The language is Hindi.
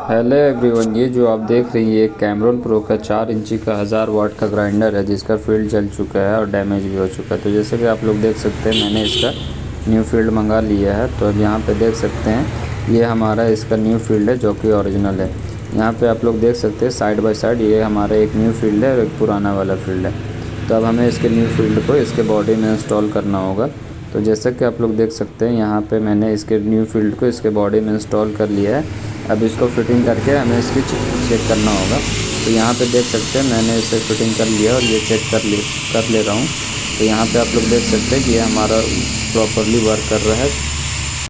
हेलो एवरीवन, ये जो आप देख रही है कैमरॉन प्रो का 4 इंची का 1000 वाट का ग्राइंडर है जिसका फील्ड जल चुका है और डैमेज भी हो चुका है। तो जैसे कि आप लोग देख सकते हैं मैंने इसका न्यू फील्ड मंगा लिया है। तो अब यहाँ पे देख सकते हैं ये हमारा इसका न्यू फील्ड है जो कि ओरिजिनल है। यहाँ पे आप लोग देख सकते हैं साइड बाय साइड ये हमारा एक न्यू फील्ड है और एक पुराना वाला फील्ड है। तो अब हमें इसके न्यू फील्ड को इसके बॉडी में इंस्टॉल करना होगा। तो जैसे कि आप लोग देख सकते हैं यहाँ पे मैंने इसके न्यू फील्ड को इसके बॉडी में इंस्टॉल कर लिया है। अब इसको फिटिंग करके हमें इसकी चेक करना होगा। तो यहाँ पे देख सकते हैं मैंने इसे फिटिंग कर लिया और ये चेक कर ले रहा हूँ। तो यहाँ पे आप लोग देख सकते हैं कि ये हमारा प्रॉपरली वर्क कर रहा है।